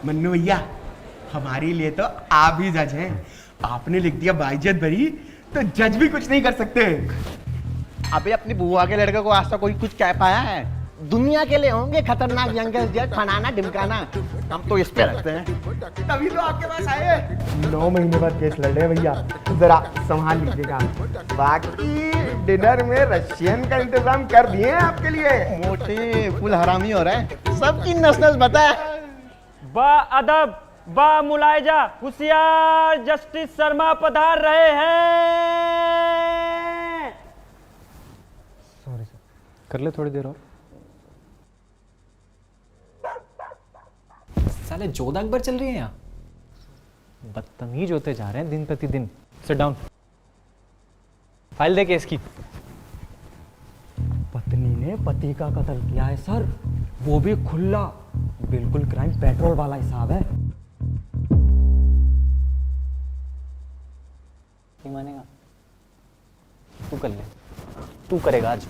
मन्नू भैया, हमारे लिए तो आप ही जज हैं। आपने लिख दिया बाइज्जत बरी, तो जज भी कुछ नहीं कर सकते। अबे अपनी बुआ के लड़के को आज तक कोई कुछ कह पाया है? दुनिया के लिए होंगे खतरनाक यंगेस्ट जेट, फनाना ढिमकाना, हम तो इस पे रखते हैं। तभी तो आपके पास आए। 9 महीने बाद केस लड़ रहे हैं भैया, जरा संभाल लीजिएगा। बाकी डिनर में रशियन का इंतजाम कर दिए हैं आपके लिए। मोटे फुल हरामी हो रहे हैं, सबकी नस्ल बता है। बा अदब, बा मुलायजा, होशियार जस्टिस शर्मा पधार रहे हैं। सॉरी सर, कर ले थोड़ी देर और। साले जोधा अकबर चल रही है यहाँ, बदतमीज होते जा रहे हैं दिन प्रतिदिन। सिट डाउन, फाइल दे केस की। पत्नी ने पति का कत्ल किया है सर, वो भी खुला, बिल्कुल क्राइम पेट्रोल वाला हिसाब है। नहीं मानेगा, तू कर ले, तू करेगा आज।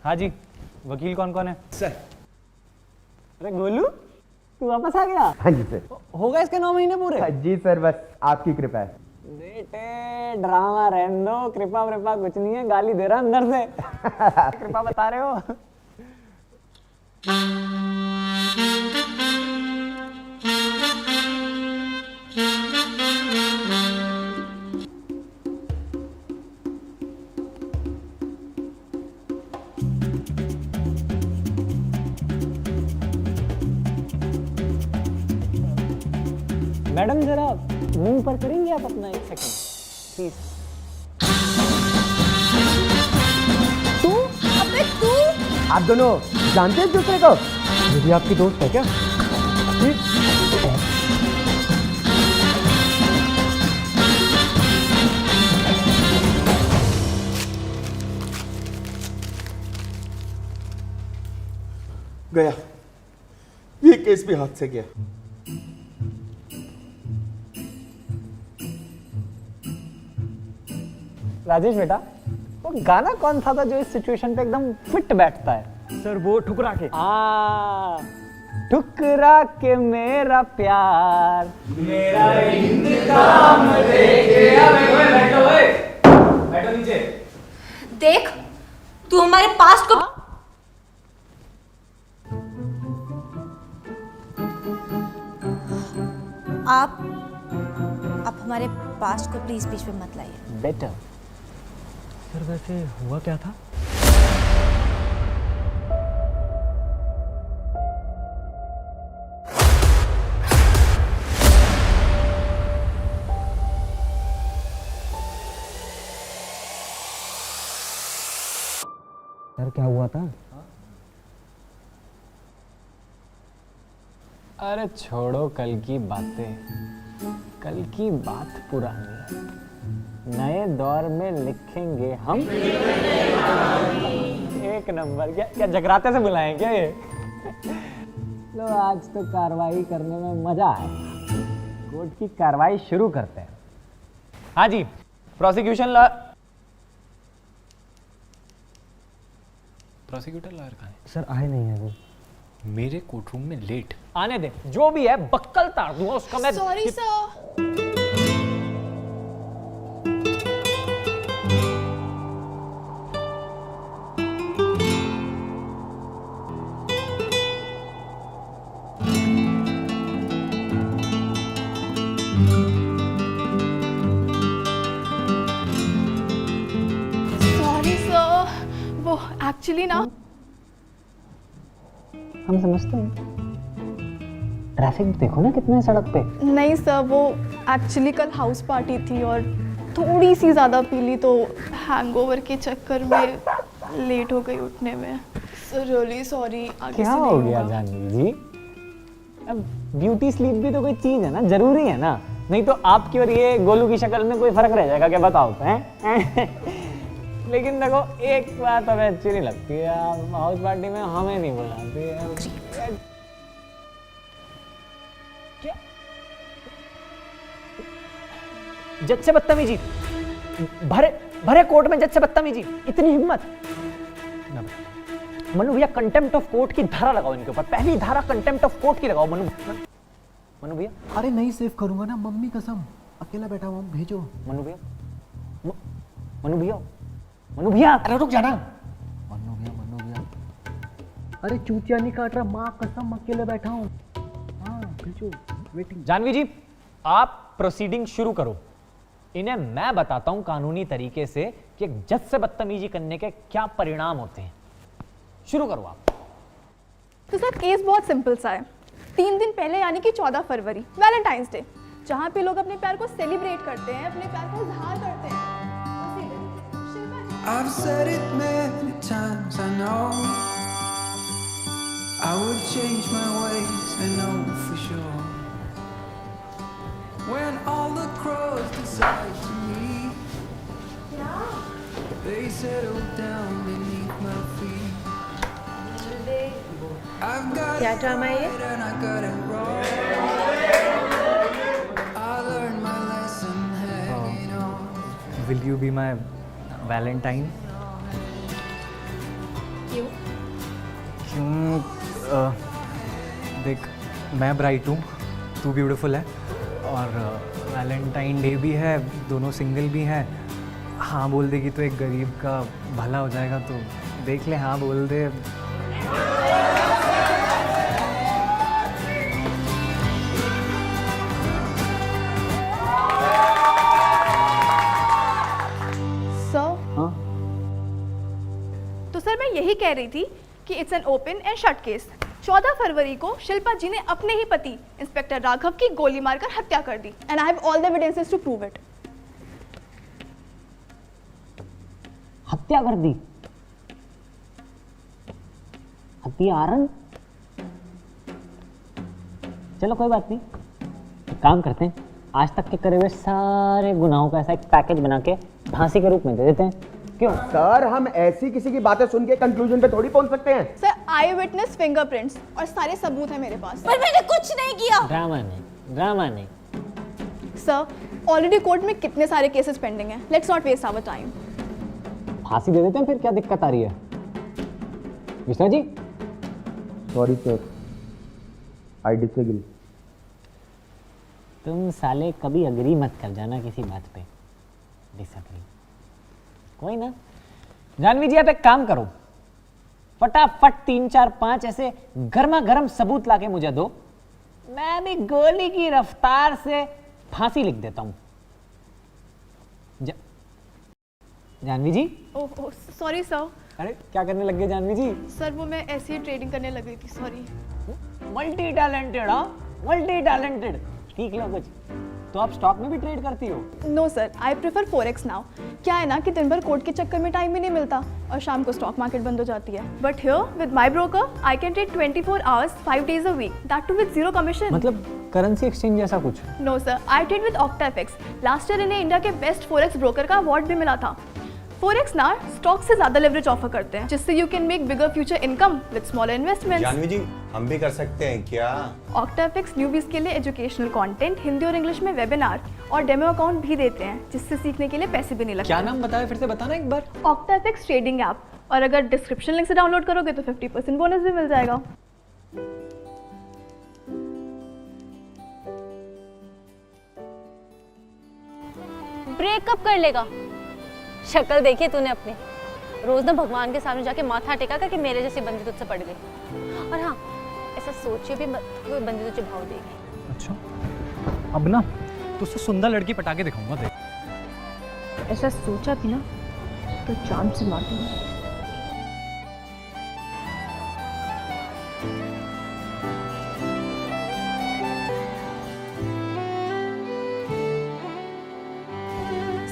हाँ जी, वकील कौन कौन है? सर। अरे गोलू, तू वापस आ गया? हाँ जी सर। होगा इसके 9 महीने पूरे? जी सर, बस आपकी कृपा है। बेटे ड्रामा रहने दो, कृपा वृपा कुछ नहीं है, गाली दे रहा अंदर से। कृपा बता रहे हो? मैडम जरा मुंह पर करेंगे आप अपना, 1 सेकंड प्लीज। तू? अबे तू? आप दोनों जानते हैं एक दूसरे को? ये भी आपकी दोस्त है क्या? गया, ये केस भी हाथ से गया। राजेश बेटा, वो गाना कौन सा था जो इस सिचुएशन पे एकदम फिट बैठता है? सर वो ठुकरा के। ठुकरा के मेरा प्यार, मेरा इंतकाम लेके बैठो नीचे। देख, तू हमारे पास्ट को आप हमारे पास्ट को प्लीज बीच में मत लाइए। बेटर। सर वैसे हुआ क्या था? सर क्या हुआ था? अरे छोड़ो कल की बातें, कल की बात पुरानी है। नए दौर में लिखेंगे हम। एक नंबर। क्या जगराते से बुलाएं क्या ये? लो आज तो कार्रवाई करने में मजा आया। कोर्ट की कार्रवाई शुरू करते हैं। हाँ जी, प्रोसिक्यूटर लॉयर कहाँ है? सर आए नहीं है वो। मेरे कोर्टरूम में लेट। आने दे, जो भी है बक्कल ताड़ दूंगा उसका मैं। Sorry sir. वो एक्चुअली ना, हम समझते हैं। ट्रैफिक देखो ना कितना है सड़क पे। नहीं सर, वो एक्चुअली कल हाउस पार्टी थी और थोड़ी सी ज़्यादा पी ली तो हैंगओवर के चक्कर में लेट हो गई उठने में। Sir really sorry. क्या हो गया जानवी जी? अब ब्यूटी स्लीप भी तो कोई चीज है ना, जरूरी है ना, नहीं तो आपकी और ये गोलू की शक्ल में कोई फर्क रह जाएगा क्या? बताओ हैं? लेकिन देखो एक बात हमें अच्छी नहीं लगती है, आप हाउस पार्टी में हमें नहीं बुलाती है। क्या जज से बदतमीजी, भरे कोर्ट में जज से बदतमीजी, इतनी हिम्मत? मनु भैया कंटेम्प्ट ऑफ कोर्ट की धारा लगाओ इनके ऊपर, पहली धारा कंटेम्प्ट ऑफ कोर्ट की लगाओ मनु भैया। अरे नहीं सेव करूंगा ना, मम्मी कसम, अकेला बैठा हुआ हूं, भेजो। मनु भैया मनु भैया अरे रुक जाना। मनु भैया अरे चूतिया नहीं काट रहा, माँ कसम अकेले बैठा हूँ। हाँ भेजो, वेटिंग। जानवी जी आप प्रोसीडिंग शुरू करो, इन्हें मैं बताता हूं कानूनी तरीके से कि एक जज से बदतमीजी करने के क्या परिणाम होते हैं। शुरू करो आप। तो सर केस बहुत सिंपल सा है। 3 दिन पहले यानी कि 14 फरवरी वैलेंटाइंस डे, जहाँ पे लोग अपने प्यार को सेलिब्रेट करते हैं, अपने प्यार को इजहार करते हैं, उसी दिन शिल्पा जी I've said it many times, I know I would change my ways, I know for sure. When all the crows decide to meet, they settle down beneath my feet. I've got क्या it drama है ये? right and I got it wrong. I learned my lesson hanging on. Will you be my Valentine? क्यों? क्यों? देख मैं bright हूँ, तू beautiful है, और वैलेंटाइन डे भी है, दोनों सिंगल भी हैं। हाँ बोल देगी तो एक गरीब का भला हो जाएगा, तो देख ले, हाँ बोल दे। सर तो सर मैं यही कह रही थी कि it's an open and shut case. 14 फरवरी को शिल्पा जी ने अपने ही पति इंस्पेक्टर राघव की गोली मारकर हत्या कर दी and I have all the evidences to prove it. हत्या कर दी? हत्यारन? चलो कोई बात नहीं, एक काम करते हैं, आज तक के करे हुए सारे गुनाहों का ऐसा एक पैकेज बना के फांसी के रूप में दे देते हैं। क्यों? सर हम ऐसी किसी की बातें सुन के कंक्लूजन पे थोड़ी पहुंच सकते हैं। सर आई विटनेस फिंगरप्रिंट्स और सारे सबूत हैं मेरे पास। पर मैंने कुछ नहीं किया। ड्रामा नहीं। सर ऑलरेडी कोर्ट में कितने सारे केसेस पेंडिंग हैं, let's not waste our time. फांसी दे देते हैं, फिर क्या दिक्कत आ रही है? Vishnu ji sorry sir, I disagree. तुम साले कभी अग्री मत कर जाना किसी बात पे, डिसएग्री। कोई ना, जानवी जी आप एक काम करो, फटाफट 3 4 5 ऐसे गर्मा गर्म सबूत लाके मुझे दो, मैं भी गोली की रफ्तार से फांसी लिख देता हूं। Janvi ji. Oh sorry sir. अरे क्या करने लग गए जानवी जी? सर वो मैं ऐसे ही ट्रेडिंग करने लग गई थी, सॉरी। मल्टी टैलेंटेड, हाँ मल्टी टैलेंटेड। ठीक है कुछ तो आप स्टॉक में भी ट्रेड करती हो? No sir, I prefer forex now. क्या है ना कि दिन भर कोर्ट के चक्कर में टाइम भी नहीं मिलता और शाम को स्टॉक मार्केट बंद हो जाती है। But here with my broker I can trade 24 hours 5 days a week, that too with zero commission. मतलब करेंसी एक्सचेंज जैसा कुछ? No sir, I trade with OctaFX. Last year इन्हें इंडिया के बेस्ट फॉरेक्स ब्रोकर का award भी मिला था। Forex ना स्टॉक से ज्यादा लेवरेज ऑफर करते हैं, जिससे you can make bigger future income with smaller investments. Janvi ji हम भी कर सकते हैं क्या? ऑक्टाफिक्स न्यूबीज के लिए एजुकेशनल कंटेंट हिंदी और इंग्लिश में वेबिनार और डेमो अकाउंट भी देते हैं, जिससे सीखने के लिए पैसे भी नहीं लगते। क्या नाम बताया, फिर से बताना एक बार। ऑक्टाफिक्स ट्रेडिंग ऐप, और अगर डिस्क्रिप्शन लिंक से डाउनलोड करोगे तो 50% बोनस भी मिल जाएगा। ब्रेकअप कर लेगा? शक्ल देखी तूने अपनी, रोज ना भगवान के सामने जाके माथा टेका कर कि मेरे जैसी बंदी तुझसे पड़ गई। और हाँ ऐसा सोचिए भी मत कोई बंदी तुझे भाव देगी। अच्छा अब ना तुझसे सुंदर लड़की पटा के दिखाऊंगा, देख। ऐसा सोचा भी ना तो जान से मार दूंगा।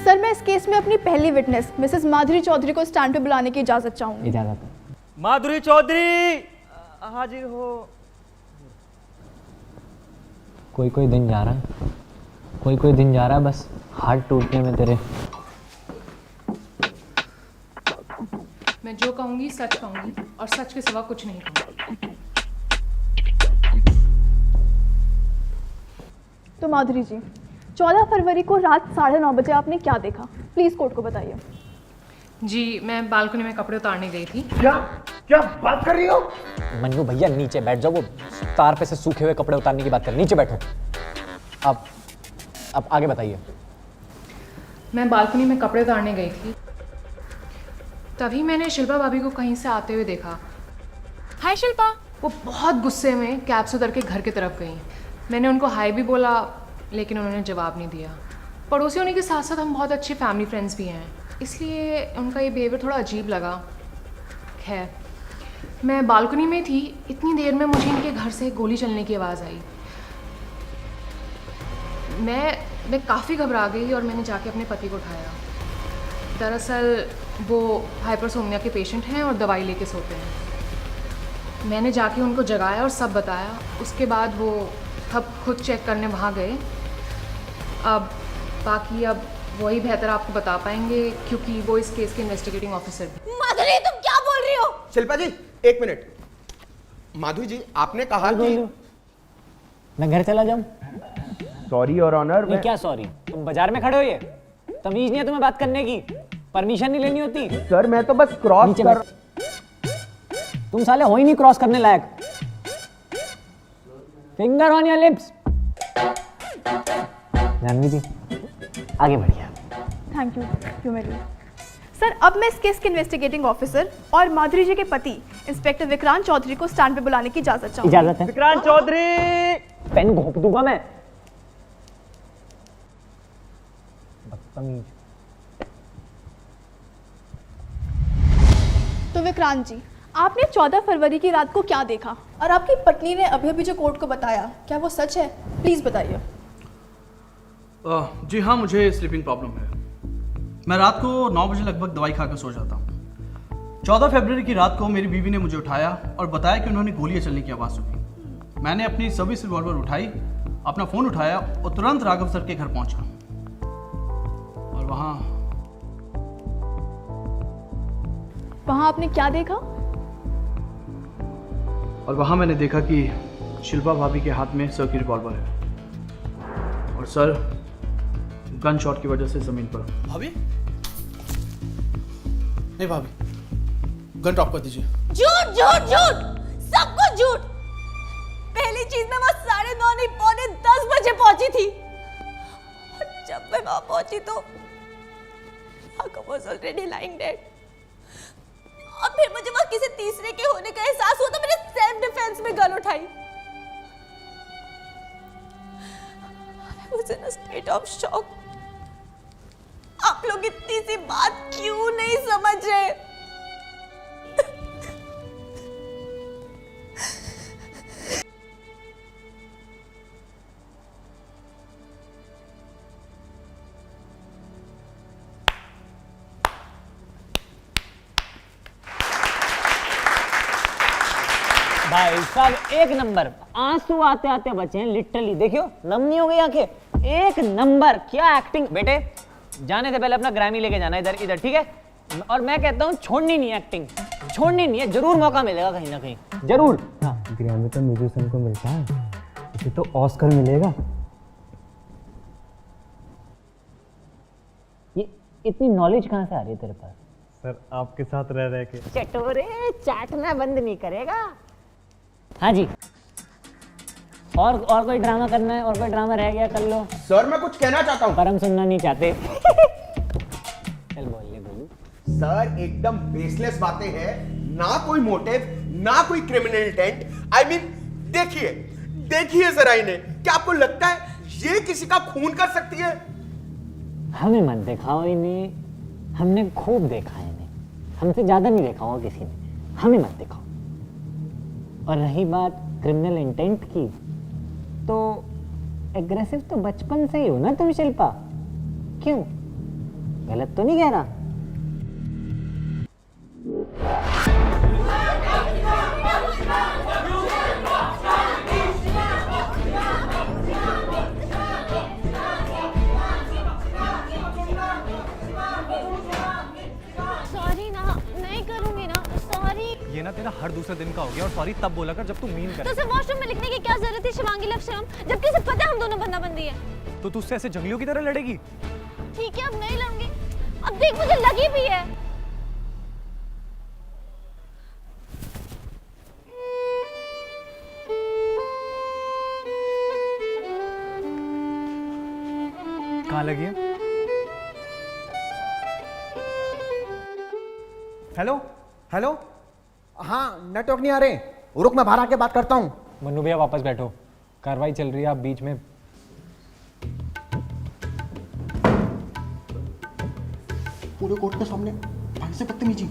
सर मैं इस केस में अपनी पहली विटनेस मिसेस माधुरी चौधरी को स्टैंड पे बुलाने की इजाजत चाहूंगी। इजाजत है। माधुरी चौधरी हाजिर हो। कोई दिन जा रहा है, कोई दिन जा रहा है बस हार्ट टूटने में तेरे। मैं जो कहूंगी सच कहूंगी और सच के सिवा कुछ नहीं कहूंगी। तो माधुरी जी 14 फरवरी को रात 9:30 बजे आपने क्या देखा, प्लीज कोर्ट को बताइए। जी मैं बालकनी में कपड़े उतारने गई थी। क्या क्या बात कर रही हो? मन्नू भैया नीचे बैठ जाओ, वो तार पे से सूखे हुए कपड़े उतारने की बात कर, नीचे बैठो। अब आगे बताइए। मैं बालकनी में कपड़े उतारने गई थी, तभी मैंने शिल्पा भाभी को कहीं से आते हुए देखा। हाय शिल्पा। वो बहुत गुस्से में कैब से उतर के घर की तरफ गई। मैंने उनको हाय भी बोला, लेकिन उन्होंने जवाब नहीं दिया। पड़ोसी होने के साथ साथ हम बहुत अच्छे फैमिली फ्रेंड्स भी हैं, इसलिए उनका ये बिहेवियर थोड़ा अजीब लगा। खैर, मैं बालकनी में थी, इतनी देर में मुझे इनके घर से गोली चलने की आवाज़ आई। मैं काफ़ी घबरा गई और मैंने जाके अपने पति को उठाया। दरअसल वो हाइपरसोमनिया के पेशेंट हैं और दवाई लेके सोते हैं। मैंने जाके उनको जगाया और सब बताया। उसके बाद वो सब खुद चेक करने वहाँ गए। अब बाकी वही बेहतर आपको बता पाएंगे, क्योंकि वो इस केस के इन्वेस्टिगेटिंग ऑफिसर भी। माधुरी, तुम क्या बोल रही हो? शिल्पा जी, एक मिनट। माधुरी जी, आपने कहा कि मैं घर चला जाऊं? सॉरी और ऑनर। नहीं, क्या सॉरी? तुम बाजार में खड़े हो, ये तमीज नहीं है तुम्हें बात करने की? परमिशन नहीं लेनी होती? सर मैं तो बस क्रॉस कर। तुम साले हो ही नहीं क्रॉस करने लायक। Finger on your lips. Janvi ji आगे बढ़िए। थैंक यू मेरी। सर, अब मैं इस केस के इन्वेस्टिगेटिंग ऑफिसर और माधुरी जी के पति इंस्पेक्टर विक्रांत चौधरी को स्टैंड पे बुलाने की इजाजत चाहूंगी। इजाजत है? विक्रांत चौधरी। पेन घोंप दूंगा मैं। बदतमीज। तो विक्रांत जी, आपने 14 फरवरी की रात को क्या देखा, और आपकी पत्नी ने अभी अभी जो कोर्ट को बताया, क्या वो सच है? प्लीज बताइए। जी हाँ, मुझे स्लीपिंग प्रॉब्लम है। मैं रात को 9 बजे लगभग दवाई खाकर सो जाता हूँ। 14 फरवरी की रात को मेरी बीवी ने मुझे उठाया और बताया कि उन्होंने गोलियां चलने की आवाज़ सुनी। मैंने अपनी सर्विस रिवॉल्वर उठाई, अपना फ़ोन उठाया और तुरंत राघव सर के घर पहुँचा। और वहाँ आपने क्या देखा? और वहाँ मैंने देखा कि शिल्पा भाभी के हाथ में सर की रिवॉल्वर है और सर गन शॉट की वजह से ज़मीन पर। भाभी? नहीं भाभी, गन ड्रॉप कर दीजिए। झूठ झूठ झूठ, सब कुछ झूठ। पहली चीज मैं वहां 9:30 नहीं 9:45 बजे पहुंची थी, और जब मैं वहां पहुंची तो Jacob was already lying dead। और फिर मुझे वहां किसी तीसरे के होने का एहसास हुआ तो मैंने सेल्फ डिफेंस में गन उठाई। I was in a state of shock। आप लोग इतनी सी बात क्यों नहीं समझ रहे? भाई साहब एक नंबर, आंसू आते आते बचे हैं लिटरली। देखियो नम नहीं हो गई आंखें। एक नंबर, क्या एक्टिंग। बेटे जाने से पहले अपना ग्रैमी लेके जाना इधर इधर, ठीक है? और मैं कहता हूँ छोड़नी नहीं है एक्टिंग, छोड़नी नहीं है। जरूर मौका मिलेगा कहीं ना कहीं, जरूर। हाँ, ग्रैमी तो म्यूजिशियन को मिलता है, इसे तो ऑस्कर मिलेगा। ये इतनी नॉलेज कहाँ से आ रही है तेरे पास? सर आपके साथ रह रह के। चटोरे चाटना बंद नहीं करेगा। हाँ जी, और कोई ड्रामा करना है? और कोई ड्रामा रह गया कर लो। सर मैं कुछ कहना चाहता हूँ। पर हम सुनना नहीं चाहते। चल बोल ले बोलू। सर एकदम बेसलेस बातें हैं, ना कोई मोटिव, ना कोई क्रिमिनल इंटेंट। आई मीन देखिए जरा इन्हें, क्या आपको लगता है ये किसी का खून कर सकती है? हमें मत दिखाओ इन्हें, हमने खूब देखा है इन्हें, हमसे ज्यादा नहीं देखा होगा किसी ने। हमें मत दिखाओ। और रही बात क्रिमिनल इंटेंट की, तो एग्रेसिव तो बचपन से ही हो ना तुम शिल्पा? क्यों, गलत तो नहीं कह रहा? सॉरी ना, नहीं करूंगी ना, सॉरी। ये ना तेरा हर दूसरे दिन का हो गया, और सॉरी तब बोला कर जब तू मीन तो करे। उसे वॉशरूम में लिखने की क्या जरूरत थी शिवांगी लक्ष्यम, जबकि उसे पता है हम दोनों बंदा बंदी है। तो तू उससे ऐसे जंगलियों की तरह लड़ेगी? ठीक है, अब नहीं लड़ूंगी। अब देख मुझे लगी भी है। लगी है? हेलो हेलो, हाँ नेटवर्क नहीं आ रहे, रुक मैं बाहर आके बात करता हूँ। मन्नू भैया वापस बैठो, कार्रवाई चल रही है, आप बीच में। पूरे कोर्ट के सामने भाई से बदतमीजी।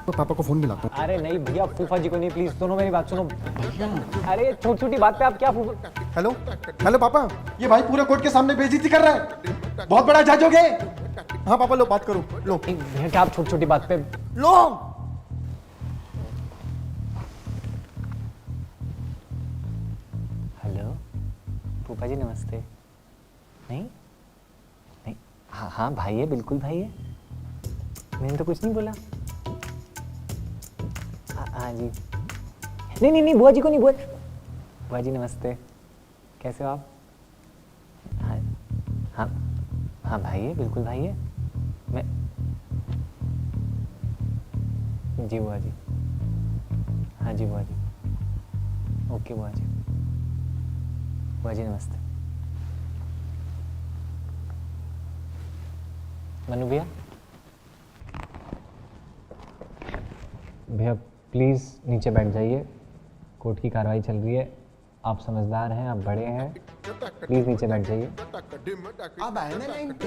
तो पापा को फोन मिलाता हूँ। अरे नहीं भैया, फूफा जी को नहीं, प्लीज दोनों मेरी बात सुनो। अरे छोटी छोटी बात पे आप क्या फूफा। हेलो हेलो पापा, ये भाई पूरे कोर्ट के सामने बेइज्जती कर रहा है, बहुत बड़ा जज हो गए। हाँ पापा लो बात करो, लो। भैया क्या आप छोटी छोटी बात पे। लो हेलो फूफा जी नमस्ते। नहीं नहीं, हाँ हाँ भाई है, बिल्कुल भाई है, मैंने तो कुछ नहीं बोला। हाँ जी, नहीं नहीं नहीं बुआ जी को नहीं, बुआ जी नमस्ते, कैसे हो आप? हाँ हाँ हाँ भाई है, बिल्कुल भाई है, मैं जी बुआ जी, हाँ जी बुआ जी, ओके बुआ जी, बुआ जी नमस्ते। मनु भैया, भैया प्लीज़ नीचे बैठ जाइए, कोर्ट की कार्रवाई चल रही है, आप समझदार हैं, आप बड़े हैं, प्लीज़ नीचे बैठ जाइए। अब आए ना लाइन पे।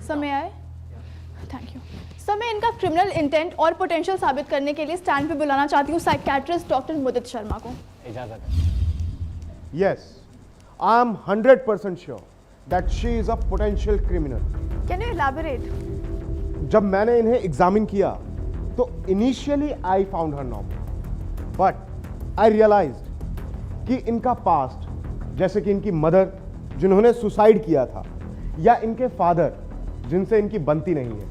समय आए, थैंक यू। सर मैं इनका क्रिमिनल इंटेंट और पोटेंशियल साबित करने के लिए स्टैंड पे बुलाना चाहती हूँ साइकियाट्रिस्ट डॉक्टर मुदित शर्मा को। इजाज़त है। Yes, I am 100% sure that she is a potential criminal. Can you elaborate? जब मैंने इन्हें एग्जामिन किया तो initially I found her normal, but I realised कि इनका पास्ट, जैसे कि इनकी मदर जिन्होंने सुसाइड किया था, या इनके फादर जिनसे इनकी बनती नहीं है,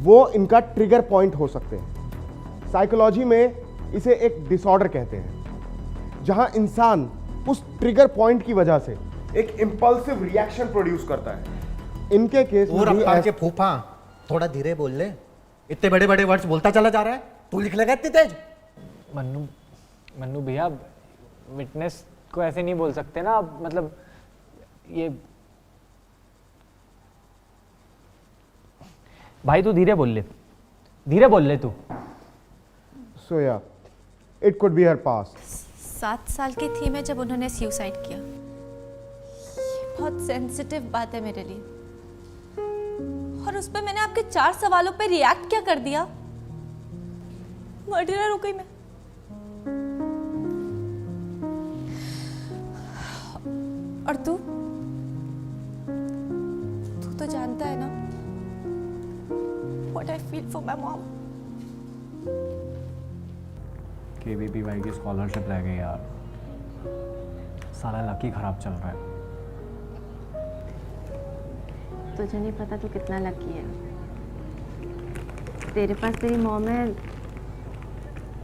वो इनका ट्रिगर पॉइंट हो सकते हैं। साइकोलॉजी में इसे एक डिसऑर्डर कहते हैं, जहां इंसान उस ट्रिगर पॉइंट की वजह से एक इंपल्सिव रिएक्शन प्रोड्यूस करता है। इनके केस में भी के फूफा थोड़ा धीरे बोल ले, इतने बड़े बड़े वर्ड्स बोलता चला जा रहा है, तू लिख लेगा इतनी तेज। मन्नू भैया, विटनेस को ऐसे नहीं बोल सकते ना, मतलब ये भाई तू धीरे बोल ले तू। So yeah, it could be her past. 7 साल की थी मैं जब उन्होंने सुसाइड किया। ये बहुत सेंसिटिव बात है मेरे लिए, और उस पर मैंने आपके 4 सवालों पे रिएक्ट क्या कर दिया? मर्डरर हो गई मैं। और तू तो जानता है ना what I feel for my mom. KVPY की स्कॉलरशिप रह गई यार, साला लकी खराब चल रहा है। तुझे नहीं पता तू कितना लकी है, तेरे पास तेरी मॉम है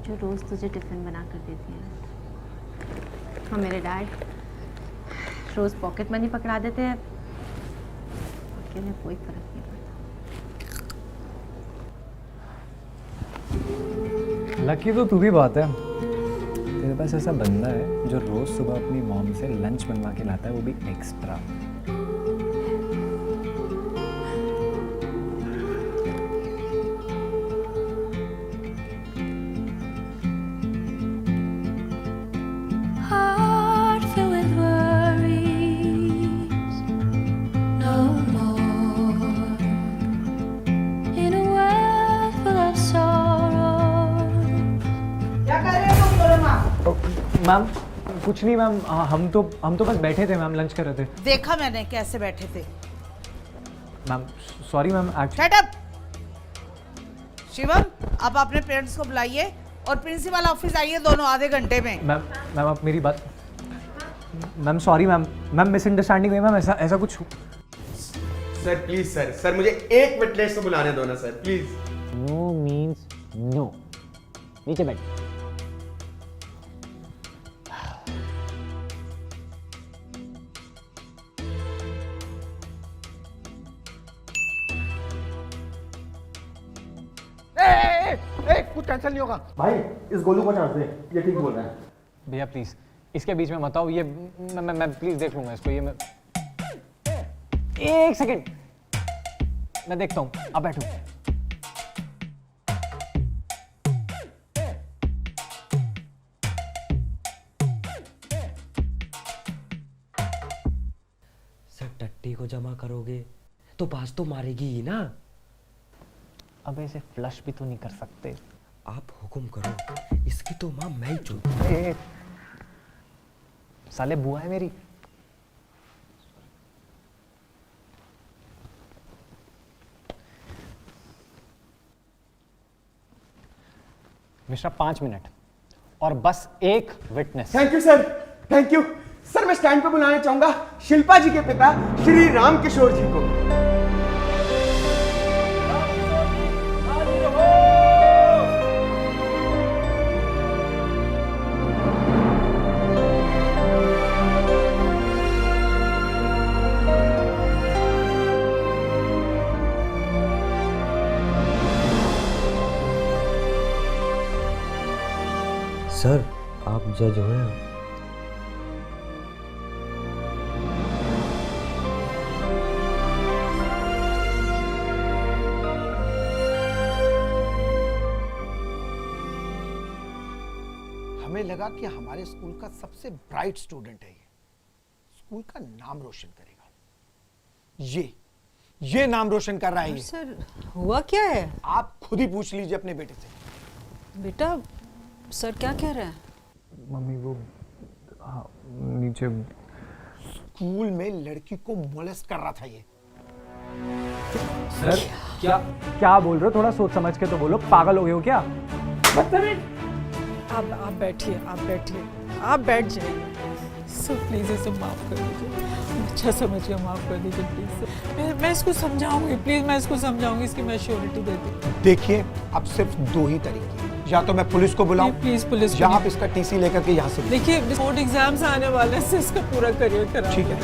जो रोज तुझे टिफिन बना कर देती है, और मेरे डैड रोज पॉकेट मनी पकड़ा देते हैं, बाकी में कोई फर्क नहीं पड़ता। लकी तो तू भी बात है, तेरे पास ऐसा बंदा है जो रोज सुबह अपनी मॉम से लंच बनवा के लाता है, वो भी एक्स्ट्रा। मैम कुछ नहीं मैम, हम तो बस बैठे थे मैम, लंच कर रहे थे। देखा मैंने कैसे बैठे थे। Ma'am sorry ma'am, shut up. Shivam, आप अपने पेरेंट्स को बुलाइए और प्रिंसिपल ऑफिस आइए दोनों आधे घंटे में। मैम आप मेरी बात, मैम सॉरी मैम मिसअंडरस्टैंडिंग हुई मैम, ऐसा कुछ। सर प्लीज सर मुझे एक विटनेस को बुलाने दो ना sir, please. No means no, नीचे बैठ। कुछ कैंसिल नहीं होगा भाई, इस गोलू को चांस दे, ये ठीक बोल रहा है। भैया प्लीज इसके बीच में मत आओ, ये मैं प्लीज देख लूंगा इसको, ये मैं एक सेकंड मैं देखता हूँ, आप बैठो। सर टट्टी को जमा करोगे तो बाज तो मारेगी ही ना। अब इसे फ्लश भी तो नहीं कर सकते। आप हुक्म करो, इसकी तो माँ मैं ही चूत। साले बुआ है मेरी। मिश्रा 5 मिनट और बस एक witness. Thank you sir, thank you sir. मैं स्टैंड पे बुलाना चाहूंगा शिल्पा जी के पिता श्री राम किशोर जी को। सर आप जज हो हैं। हमें लगा कि हमारे स्कूल का सबसे ब्राइट स्टूडेंट है ये, स्कूल का नाम रोशन करेगा। ये नाम रोशन कर रहा है ये। सर हुआ क्या है? आप खुद ही पूछ लीजिए अपने बेटे से। बेटा सर क्या कह रहे हैं? मम्मी वो नीचे स्कूल में लड़की को मोलेस्ट कर रहा था ये। सर क्या बोल रहे हो? थोड़ा सोच समझ के तो बोलो, पागल हो गए हो क्या? आप बैठिए, आप बैठ जाइए। सर प्लीज इसे माफ कर दीजिए, अच्छा समझ के माफ कर दीजिए प्लीज। मैं इसको समझाऊंगी, प्लीज मैं इसको समझाऊंगी, इसकी मैं श्योरिटी देती हूँ। देखिए अब सिर्फ दो ही तरीके हैं, या तो मैं पुलिस को बुलाऊं, प्लीज पुलिस, या आप इसका टीसी लेकर के यहाँ से। देखिए बोर्ड एग्जाम्स आने वाले हैं, इससे इसका पूरा करियर खराब ठीक है,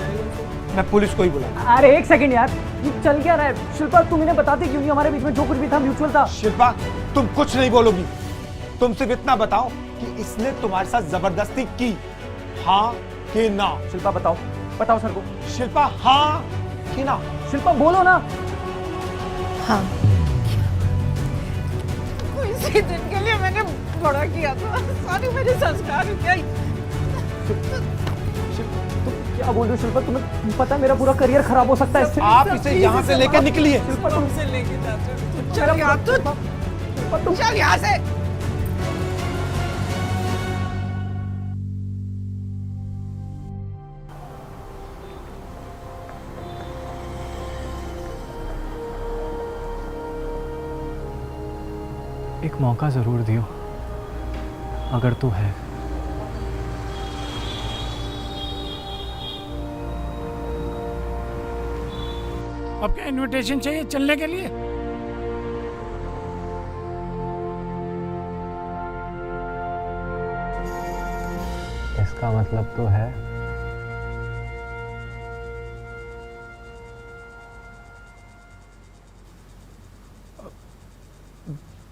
मैं पुलिस को ही बुलाऊं। अरे एक सेकंड यार, ये चल क्या रहा है? शिल्पा तुम इन्हें बताती क्यों नहीं? हमारे बीच में जो कुछ भी था म्यूचुअल था। शिल्पा तुम कुछ नहीं बोलोगी, तुम सिर्फ इतना बताओ कि इसने तुम्हारे साथ जबरदस्ती की, हाँ कि ना? शिल्पा बताओ सर को। शिल्पा हाँ कि ना? शिल्पा बोलो ना। हाँ इसी दिन के लिए मैंने बड़ा किया था, सारे मेरे संस्कार क्या। क्या बोल रहे हो शिल्पा? तुम्हें पता है मेरा पूरा करियर खराब हो सकता है इससे। आप इसे यहाँ से लेकर निकलिए। शिल्पा तुमसे लेके जाते हो, चल यहाँ से। एक मौका जरूर दियो अगर तू है। अब क्या इनविटेशन चाहिए चलने के लिए? इसका मतलब तो है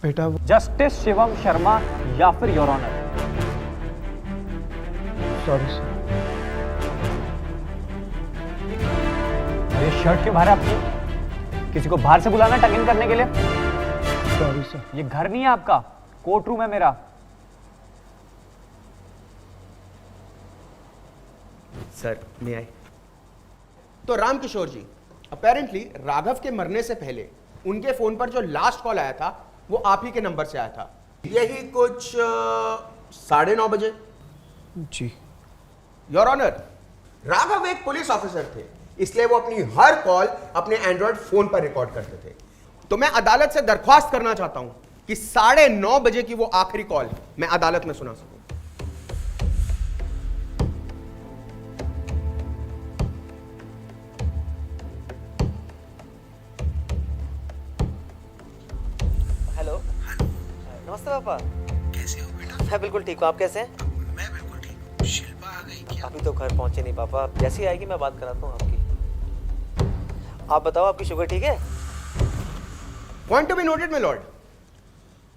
बेटा। जस्टिस शिवम शर्मा या फिर योर ऑनर। Sorry sir. ये शर्ट क्यों बाहर है आपकी? किसी को बाहर से बुलाना टग इन करने के लिए? Sorry sir. ये घर नहीं है आपका, कोर्ट रूम है मेरा। सर मैं आए तो राम किशोर जी, अपेरेंटली राघव के मरने से पहले उनके फोन पर जो लास्ट कॉल आया था वो आप ही के नंबर से आया था, यही कुछ 9:30 बजे। जी योर ऑनर, राघव एक पुलिस ऑफिसर थे, इसलिए वो अपनी हर कॉल अपने एंड्रॉइड फोन पर रिकॉर्ड करते थे। तो मैं अदालत से दरख्वास्त करना चाहता हूं कि 9:30 बजे की वो आखिरी कॉल मैं अदालत में सुना सकूं। हेलो नमस्ते पापा। कैसे हो बेटा? मैं बिल्कुल ठीक हूँ, आप कैसे हैं? मैं बिल्कुल ठीक हूँ। शिल्पा आ गई क्या? अभी तो घर पहुंचे नहीं पापा, जैसे ही आएगी मैं बात कराता हूँ आपकी। आप बताओ आपकी शुगर ठीक है? Point to be noted my Lord,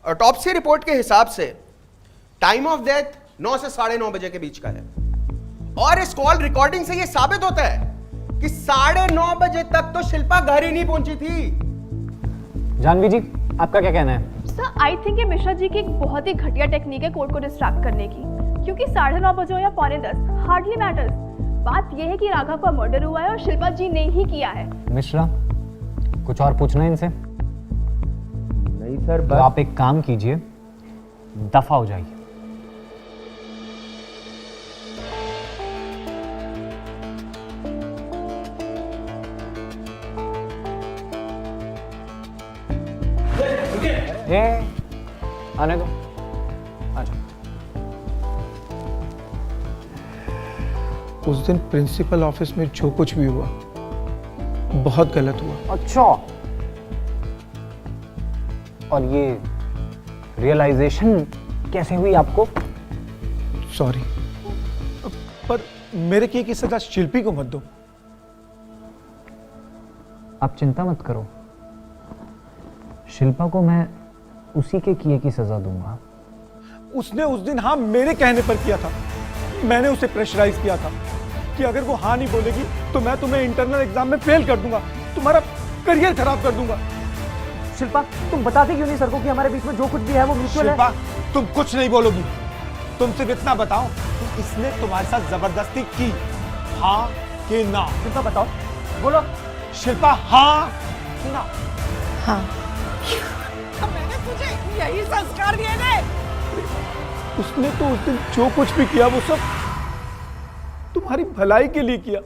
autopsy report के हिसाब से टाइम ऑफ डेथ 9 से 9:30 बजे के बीच का है। और इस कॉल रिकॉर्डिंग से ये साबित होता है कि 9:30 बजे तक तो शिल्पा घर ही नहीं पहुंची थी। जानवी जी, आपका क्या कहना है? सर आई थिंक ये मिश्रा जी की एक बहुत ही घटिया टेक्निक है कोर्ट को डिस्ट्रैक्ट करने की, क्योंकि 9:30 बजे हो या 9:45 हार्डली मैटर्स। बात यह है कि राघव का मर्डर हुआ है और शिल्पा जी ने ही किया है। मिश्रा, कुछ और पूछना है इनसे? नहीं सर, तो आप एक काम कीजिए, दफा हो जाइए। ए, आने दो, आजा। उस दिन प्रिंसिपल ऑफिस में जो कुछ भी हुआ बहुत गलत हुआ। अच्छा, और ये रियलाइजेशन कैसे हुई आपको? सॉरी, पर मेरे किए की सजा शिल्पी को मत दो। आप चिंता मत करो, शिल्पा को मैं उसी के किए की सजा दूंगा। उसने उस दिन हाँ मेरे कहने पर किया था। मैंने उसे प्रेशराइज किया था कि अगर वो हाँ नहीं बोलेगी तो मैं तुम्हें इंटरनल एग्जाम में फेल कर दूंगा, तुम्हारा करियर खराब कर दूंगा। शिल्पा, तुम बताते क्यों नहीं सर को कि हमारे बीच में जो कुछ भी है वो म्यूचुअल है? शिल्पा, तुम कुछ नहीं बोलोगी। तुम सिर्फ इतना बताओ कि इसने तुम्हारे साथ जबरदस्ती की, हाँ कि ना? शिल्पा बताओ, बोलो। शिल्पा, हाँ कि ना? हाँ। मैंने तुझे यही संस्कार दिए थे। उसने तो उस दिन जो कुछ भी किया वो सब तुम्हारी भलाई के लिए किया।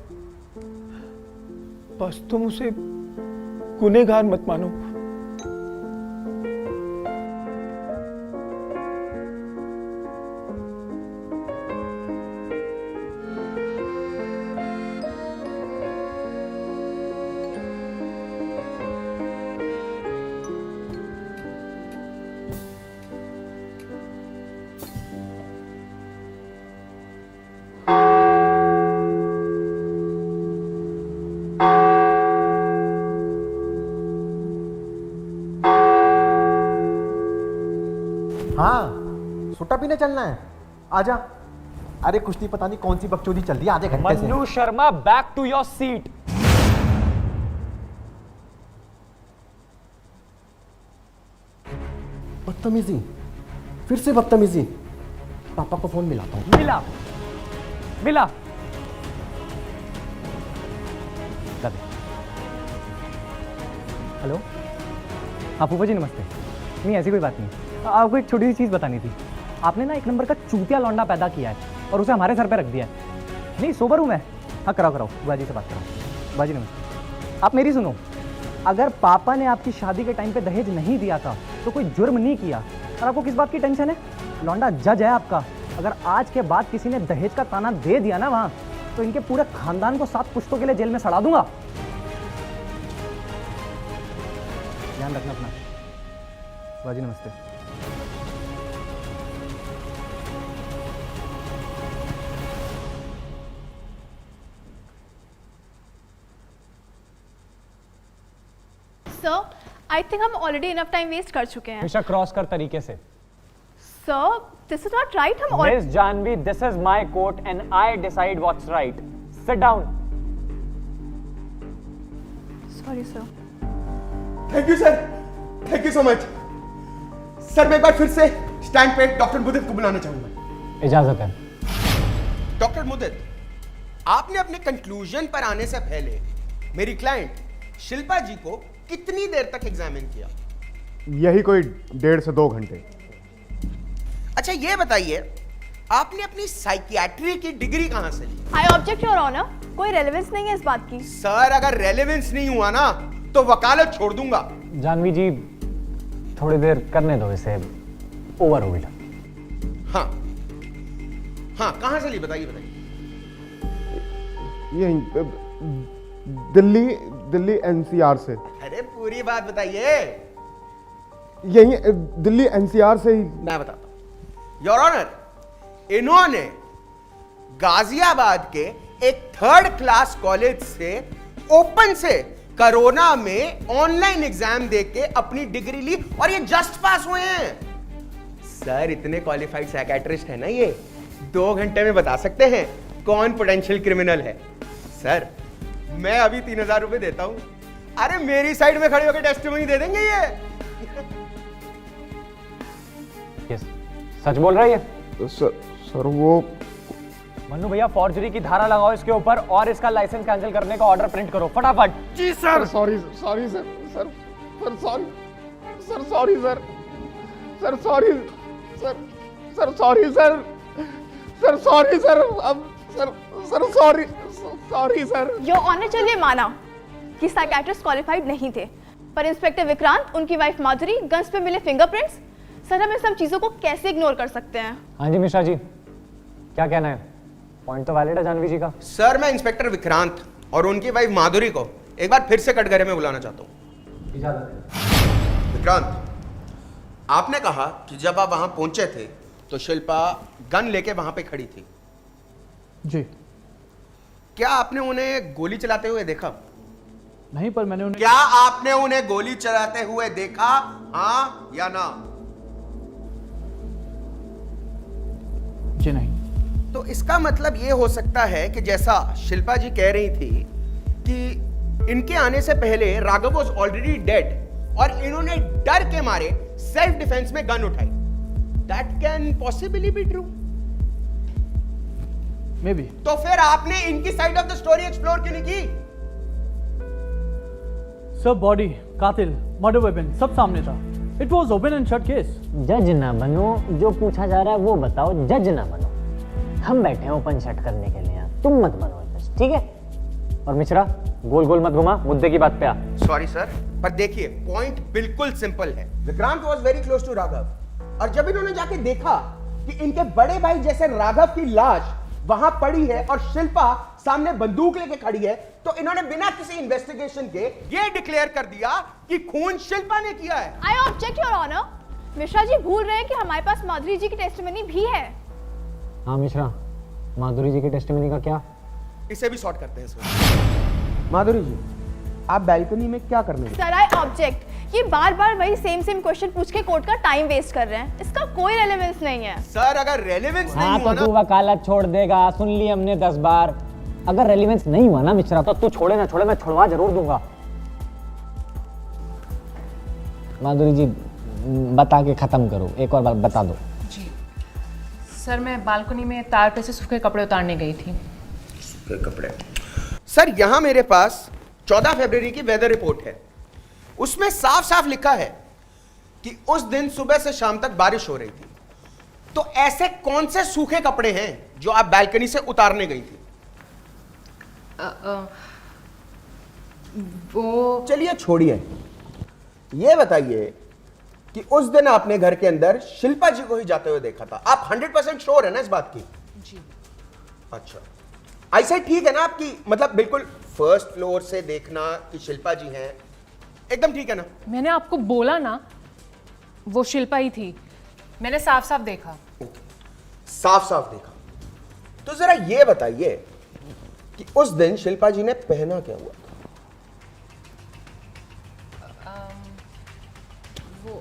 बस तुम उसे गुनहगार मत मानो। हाँ, सुट्टा पीने चलना है, आजा। अरे कुश्ती पता नहीं कौन सी बकचोदी चल रही है आधे घंटे से। Mannu Sharma, back to your seat. बदतमीजी, फिर से बदतमीजी। पापा को फोन मिलाता हूँ। मिला मिला। हेलो, हाँ फूफा जी नमस्ते। नहीं ऐसी कोई बात नहीं, आपको एक छोटी सी चीज़ बतानी थी। आपने ना एक नंबर का चूतिया लौंडा पैदा किया है और उसे हमारे सर पे रख दिया है। नहीं सोबर हूँ मैं। हाँ कराओ कराओ, बुआ जी से बात कराओ। बुआ जी नमस्ते। आप मेरी सुनो, अगर पापा ने आपकी शादी के टाइम पे दहेज नहीं दिया था तो कोई जुर्म नहीं किया। और आपको किस बात की टेंशन है? लौंडा जज है आपका। अगर आज के बाद किसी ने दहेज का ताना दे दिया ना वहाँ, तो इनके पूरे खानदान को 7 पुश्तों के लिए जेल में सड़ा दूंगा। ध्यान रखना अपना। बुआ जी नमस्ते। सर आई थिंक हम ऑलरेडी इनफ टाइम वेस्ट कर चुके हैं। हमेशा क्रॉस कर तरीके से। Sir this is not right. हम miss Janvi, this is my court and I decide what's right. Sit down. Sorry sir. Thank you sir, thank you so much sir. मैं एक बार फिर से स्टैंड पे डॉक्टर मुदित को बुलाना चाहूंगा। इजाजत है। डॉक्टर मुदित, आपने अपने कंक्लूजन पर आने से पहले मेरी क्लाइंट शिल्पा जी को कितनी देर तक एग्जामिन किया? यही कोई 1.5 से 2 घंटे। अच्छा ये बताइए, आपने अपनी साइकियाट्री की डिग्री कहां से ली? आई ऑब्जेक्ट योर ऑनर, कोई रेलेवेंस नहीं है इस बात की। सर अगर रेलेवेंस नहीं हुआ ना तो वकालत छोड़ दूंगा। जानवी जी थोड़ी देर करने दो इसे, ओवर होल्ड। हाँ हाँ, कहां से ली बताइए बताइए। ये दिल्ली एनसीआर से। अरे पूरी बात बताइए। यही दिल्ली एनसीआर से ही। मैं बताता हूं योर ऑनर, इन्होंने गाजियाबाद के एक 3rd क्लास कॉलेज से ओपन से कोरोना में ऑनलाइन एग्जाम देके अपनी डिग्री ली और ये जस्ट पास हुए हैं। सर इतने क्वालिफाइड साइकियाट्रिस्ट है ना, ये 2 घंटे में बता सकते हैं कौन पोटेंशियल क्रिमिनल है। सर मैं अभी 3000 रुपए देता हूं, अरे मेरी साइड में खड़े होकर टेस्टिमनी दे देंगे ये। सच बोल रहा है ये? सर वो मन्नू भैया फॉर्जरी की धारा लगाओ इसके ऊपर और इसका लाइसेंस कैंसिल करने का ऑर्डर प्रिंट करो फटाफट। जी sir. Sorry sorry sir sir sir sorry sir sorry sir sir sorry sir sir sorry sir sir sorry sir अब sir sir sorry sorry sir. Your honour चलिए माना कि साइकियाट्रिस्ट क्वालिफाइड नहीं थे, पर इंस्पेक्टर विक्रांत, उनकी वाइफ माधुरी, गन्स पे मिले फिंगरप्रिंट्स, सर हम इन सब चीजों को कैसे इग्नोर कर सकते हैं? हाँ जी मिश्रा जी, क्या कहना है? पॉइंट तो वैलिड है जानवी जी का। सर मैं इंस्पेक्टर विक्रांत और उनकी वाइफ माधुरी को एक बार फिर से कटघरे में बुलाना चाहता हूँ। विक्रांत, आपने कहा कि जब आप वहां पहुंचे थे तो शिल्पा गन लेके वहां पे खड़ी थी। जी। क्या आपने उन्हें गोली चलाते हुए देखा? नहीं, पर मैंने उन्हें। क्या आपने उन्हें गोली चलाते हुए देखा, हाँ या ना? जी नहीं। तो इसका मतलब यह हो सकता है कि जैसा शिल्पा जी कह रही थी कि इनके आने से पहले राघव वाज ऑलरेडी डेड और इन्होंने डर के मारे सेल्फ डिफेंस में गन उठाई। That can possibly be true. May be. तो फिर आपने इनकी side of the story explore क्यों नहीं की? सब बॉडी, कातिल, मर्डर वेपन सब सामने था। It was open and shut case. जज ना बनो, जो पूछा जा रहा है वो बताओ, जज ना बनो। हम बैठे हैं ओपन शट करने के लिए, तुम मत बनो जज, ठीक है? और मिश्रा गोल गोल मत घुमा, मुद्दे की बात पे आ। सॉरी सर, पर देखिए पॉइंट बिल्कुल सिंपल है। Vikrant was very close to Raghav और जब इन्होंने जाके देखा कि इनके बड़े भाई जैसे राघव की लाश वहां पड़ी है और शिल्पा सामने बंदूक लेके खड़ी है, तो इन्होंने बिना किसी इन्वेस्टिगेशन के ये डिक्लेयर कर दिया कि खून शिल्पा ने किया है। I object your honour. Mishra ji भूल रहे हैं कि हमारे पास माधुरी जी की टेस्टिमनी भी है। हाँ मिश्रा, माधुरी जी की टेस्टिमनी का क्या? इसे भी सॉर्ट करते हैं सर। माधुरी जी, आप बैल्कनी में क्या करने गए? Sir I object. ये बार बार वही सेम क्वेश्चन पूछ के कोर्ट का टाइम वेस्ट कर रहे हैं, इसका कोई रेलेवेंस नहीं है। सर अगर रेलेवेंस हाँ नहीं तो हुआ तू वकालत छोड़ देगा, सुन ली हमने 10 बार। अगर रेलेवेंस नहीं हुआ ना मिश्रा, तो तू छोड़े ना छोड़े, मैं छुड़वा जरूर दूंगा। माधुरी जी बता के खत्म करो, एक और बार बता दो। जी सर, मैं बालकनी में तार पे से सूखे कपड़े उतारने गई थी। सूखे कपड़े? सर यहाँ मेरे पास 14 फरवरी की वेदर रिपोर्ट है, उसमें साफ साफ लिखा है कि उस दिन सुबह से शाम तक बारिश हो रही थी। तो ऐसे कौन से सूखे कपड़े हैं जो आप बालकनी से उतारने गई थी? वो चलिए छोड़िए, ये बताइए कि उस दिन आपने घर के अंदर शिल्पा जी को ही जाते हुए देखा था। आप 100% श्योर है ना इस बात की? जी। अच्छा, ऐसे ठीक है ना आपकी, मतलब बिल्कुल फर्स्ट फ्लोर से देखना कि शिल्पा जी हैं, एकदम ठीक है ना? मैंने आपको बोला ना वो शिल्पा ही थी, मैंने साफ साफ देखा। साफ साफ देखा? तो जरा ये बताइए कि उस दिन शिल्पा जी ने पहना क्या हुआ था?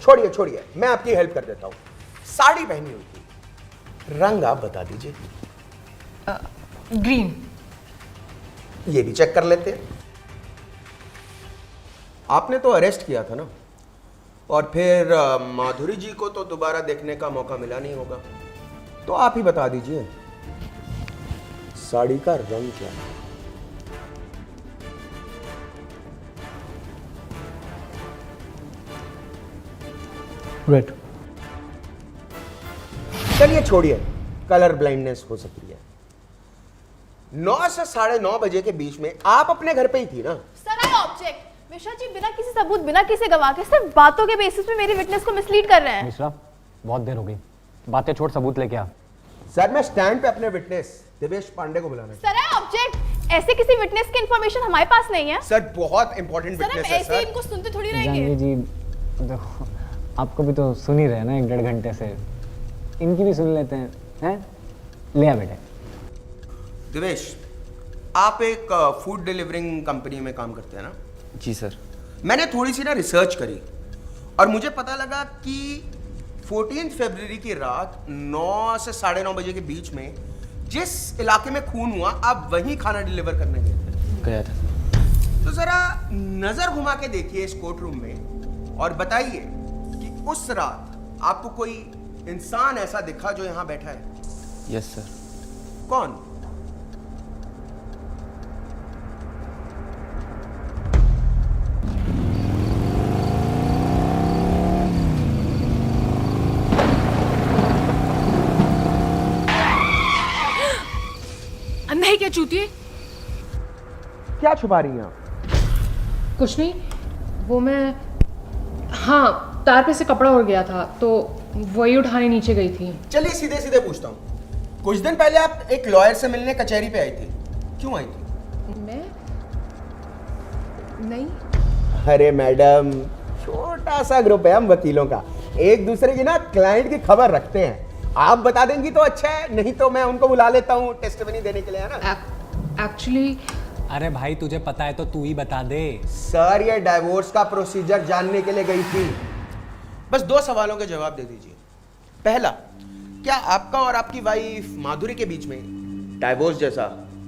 छोड़िए छोड़िए, मैं आपकी हेल्प कर देता हूं। साड़ी पहनी हुई थी, रंग आप बता दीजिए। ग्रीन। ये भी चेक कर लेते हैं। आपने तो अरेस्ट किया था ना, और फिर माधुरी जी को तो दोबारा देखने का मौका मिला नहीं होगा, तो आप ही बता दीजिए साड़ी का रंग क्या है? रेड। चलिए छोड़िए, कलर ब्लाइंडनेस हो सकती है। 9 से 9:30 बजे के बीच में आप अपने घर पे ही थी ना? Sir I object. Mishra ji बिना किसी सबूत, बिना किसी गवाह के सिर्फ बातों के बेसिस पे मेरे विटनेस को मिसलीड कर रहे हैं। मिश्रा बहुत देर हो गई, बातें छोड़ सबूत लेके आ। सर मैं स्टैंड पे अपने विटनेस दिवेश पांडे को बुलाना। Sir I object. ऐसे किसी विटनेस की इंफॉर्मेशन हमारे पास नहीं है। सर बहुत इंपॉर्टेंट सर विटनेस हम है ऐसे सर। इनको सुनते थोड़ी रहेंगे। जानवी जी देखो, आपको भी तो सुन ही रहे ना 1-1.5 घंटे से, इनकी भी सुन लेते हैं। ले आ बेटे। दिवेश, आप एक फूड डिलीवरिंग कंपनी में काम करते हैं ना? जी सर। मैंने थोड़ी सी ना रिसर्च करी और मुझे पता लगा कि 14 फरवरी की रात 9 से 9:30 बजे के बीच में जिस इलाके में खून हुआ आप वहीं खाना डिलीवर करने गए थे? गया था। तो जरा नजर घुमा के देखिए इस कोर्ट रूम में और बताइए कि उस रात आपको कोई इंसान ऐसा दिखा जो यहां बैठा है? Yes sir. कौन? अंधा है क्या चूतिए? क्या छुपा रही हैं आप? कुछ नहीं, वो मैं, हाँ, तार पे से कपड़ा उड़ गया था तो वही उठाने नीचे गई थी। चलिए सीधे सीधे पूछता हूँ, कुछ दिन पहले आप एक लॉयर से मिलने कचहरी पे आई थी, क्यों आई थी? मैं नहीं। अरे मैडम, छोटा सा ग्रुप है हम वकीलों का, एक दूसरे की ना क्लाइंट की खबर रखते हैं। आप बता देंगी तो अच्छा है, नहीं तो मैं उनको बुला लेता हूँ टेस्टिमनी देने के लिए, है ना? एक्चुअली अरे भाई तुझे पता है तो तू ही बता दे। सर ये डाइवोर्स का प्रोसीजर जानने के लिए गई थी। बस 2 सवालों के जवाब दे दीजिए। पहला, क्या आपका और आपकी वाइफ माधुरी के बीच में डाइवोर्स जैसा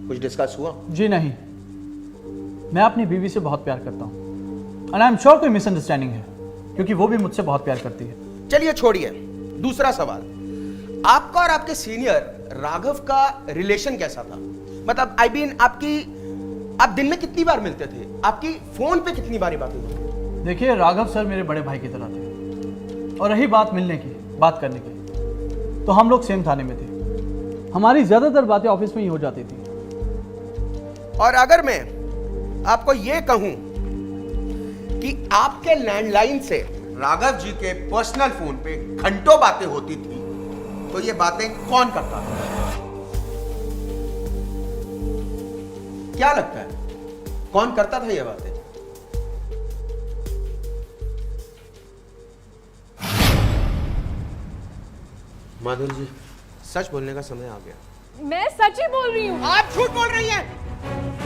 कुछ डिस्कस हुआ? जी नहीं, मैं अपनी बीवी से बहुत प्यार करता हूँ एंड आई एम श्योर कोई मिसअंडरस्टैंडिंग है, क्योंकि वो भी मुझसे बहुत प्यार करती है। चलिए छोड़िए, दूसरा सवाल, आपका और आपके सीनियर राघव का रिलेशन कैसा था? मतलब आई मीन आप दिन में कितनी बार मिलते थे? आपकी फोन पे कितनी बारी बातें हुई? देखिए, राघव सर मेरे बड़े भाई की तरह थे, और रही बात मिलने की, बात करने की, तो हम लोग सेम थाने में थे। हमारी ज्यादातर बातें ऑफिस में ही हो जाती थी। और अगर मैं आपको यह कहूं कि आपके लैंडलाइन से राघव जी के पर्सनल फोन पे घंटों बातें होती थी, तो ये बातें कौन करता था? क्या लगता है, कौन करता था ये बातें? माधुरी जी, सच बोलने का समय आ गया। मैं सच ही बोल रही हूँ। आप झूठ बोल रही हैं,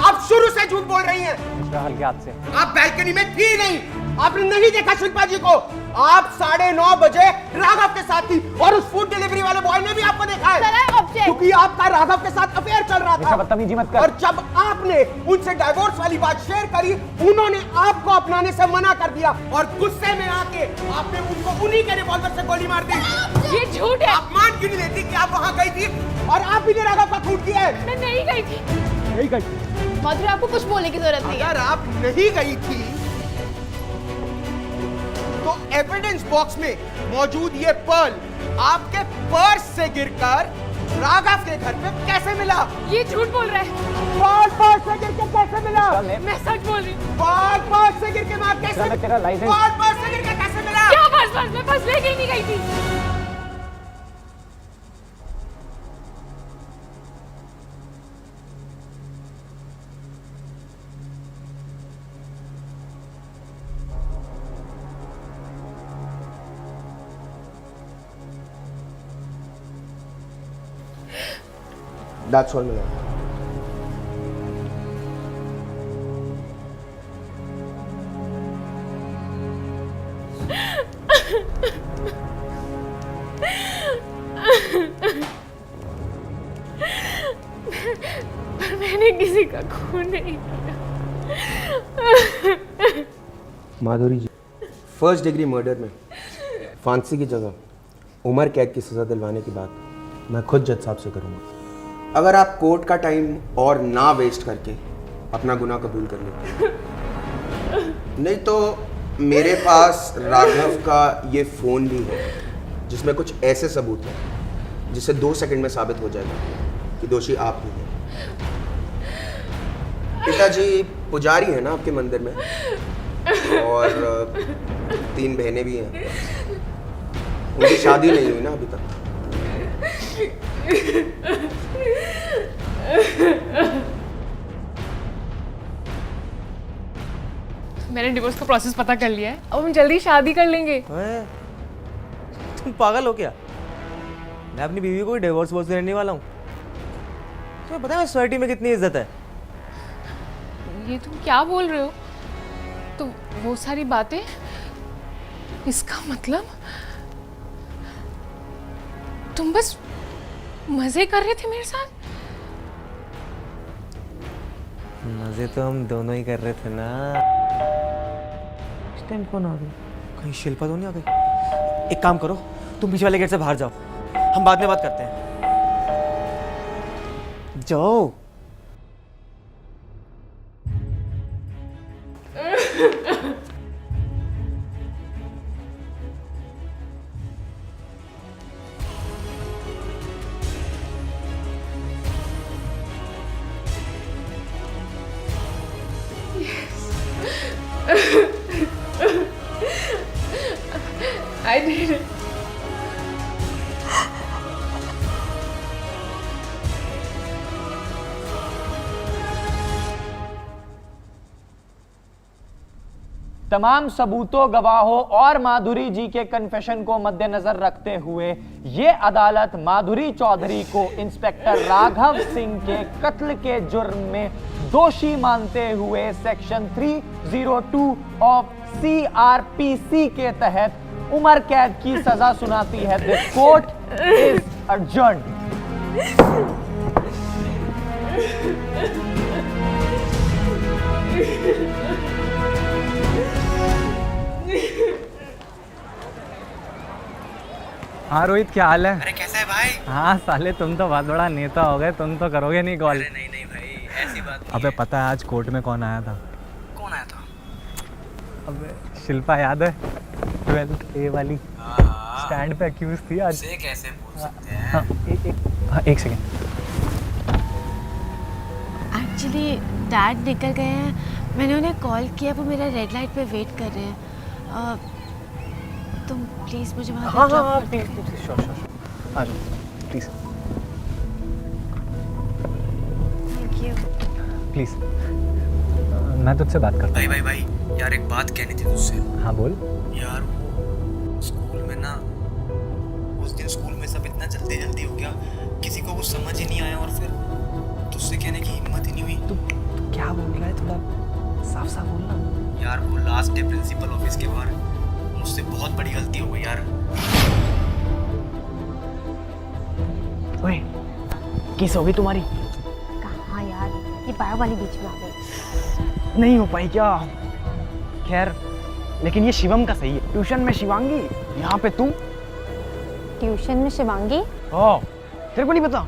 आप शुरू से झूठ बोल रही हैं। हल्के हाथ से। आप बैल्कनी में थी नहीं, आपने नहीं देखा शिल्पा जी को। आप 9:30 बजे राघव के साथ थी, और उस फूड डिलीवरी वाले बॉय ने भी आपको देखा है, क्योंकि आपका राघव के साथ अफेयर चल रहा था। बदतमीजी मत कर। और जब आपने उनसे डाइवोर्स वाली बात शेयर करी, उन्होंने आपको अपनाने से मना कर दिया, और गुस्से में आके आपने उनको उन्हीं के रिवॉल्वर से गोली मार दी। ये झूठ है। आप मान क्यों नहीं लेती कि आप वहां गई थी और आप भी ने राघव का खून किया है? मैं नहीं गई थी। नहीं गई। माधुरी, आपको कुछ बोलने की जरूरत नहीं है। अगर आप नहीं गई थी तो एविडेंस बॉक्स में मौजूद ये पर्ल आपके पर्स से गिरकर राघव के घर पे कैसे मिला? ये झूठ बोल रहा है। पर्स से गिर के कैसे मिला? मैं सच बोल रही हूँ। पर्स से गिर के मैं कैसे? तेरा लाइसेंस। पर्स से गिर के कैसे मिला? क्या पर्स? मैं पर्स लेके ही नहीं गई थी। That's all, Milan. मैंने किसी का खून नहीं किया। माधुरी जी, फर्स्ट डिग्री मर्डर में फांसी की जगह उम्र कैद की सजा दिलवाने की बात मैं खुद जज साहब से करूंगा। अगर आप कोर्ट का टाइम और ना वेस्ट करके अपना गुनाह कबूल कर लेते, नहीं तो मेरे पास राघव का ये फोन भी है जिसमें कुछ ऐसे सबूत हैं जिससे 2 सेकंड में साबित हो जाएगा कि दोषी आप ही हैं। पिताजी पुजारी है ना आपके मंदिर में, और 3 बहनें भी हैं। उनकी शादी नहीं हुई ना अभी तक। मैंने डिवोर्स का प्रोसेस पता कर लिया है, अब हम जल्दी शादी कर लेंगे। तुम पागल हो क्या? मैं अपनी बीवी को डिवोर्स बोल देने वाला हूँ। तुम्हें पता है मेरी सोसाइटी में कितनी इज्जत है? ये तुम क्या बोल रहे हो? तो वो सारी बातें, इसका मतलब तुम बस मजे कर रहे थे मेरे साथ? मजे तो हम दोनों ही कर रहे थे ना। इस टाइम कौन आ गई? कहीं शिल्पा तो नहीं आ गई? एक काम करो, तुम पीछे वाले गेट से बाहर जाओ, हम बाद में बात करते हैं। जाओ। I did it. तमाम सबूतों, गवाहों और माधुरी जी के कन्फेशन को मद्देनजर रखते हुए ये अदालत माधुरी चौधरी को इंस्पेक्टर राघव सिंह के कत्ल के जुर्म में दोषी मानते हुए सेक्शन 302 ऑफ CRPC के तहत उम्र कैद की सजा सुनाती है। This court is adjourned. हाँ रोहित, क्या हाल है? अरे कैसा है भाई? हाँ साले, तुम तो बहुत बड़ा नेता हो गए, तुम तो करोगे नहीं कॉल। अरे नहीं नहीं भाई, ऐसी बात। अबे पता है आज कोर्ट में कौन आया था? कौन आया था? अबे शिल्पा याद है? 12th A वाली स्टैंड पे अक्यूज थी आज। से कैसे बोल सकते हैं? हाँ, एक सेकेंड। एक्चुअली डैड निकल गए हैं, मैंने उन्हें कॉल किया, वो मेरा रेड लाइट पे वेट कर रहे हैं। तुम प्लीज़ मुझे वहाँ हाँ हाँ प्लीज प्लीज, श्योर श्योर, आ जाओ प्लीज थैंक यू। प्लीज, मैं तुझसे बात करता हूँ। भाई भाई भाई यार, एक बात कहनी थी तुझसे। हाँ बोल। यार वो स्कूल में ना, उस दिन स्कूल में सब इतना जल्दी जल्दी हो गया, किसी को कुछ समझ ही नहीं आया, और फिर तुझसे कहने की हिम्मत ही नहीं हुई। तू क्या बोल रहा है? थोड़ा साफ साफ बोलना यार। वो लास्ट डे प्रिंसिपल ऑफिस के बाहर मुझसे बहुत बड़ी गलती हो गई यार। ओए, किस हो गई तुम्हारी? कहाँ यार, ये बायो वाली बीच में आ गई। नहीं हो पाई क्या? खैर, लेकिन ये शिवम का सही है। ट्यूशन में शिवांगी, यहाँ पे तू। ट्यूशन में शिवांगी? ओ, तेरे को नहीं पता?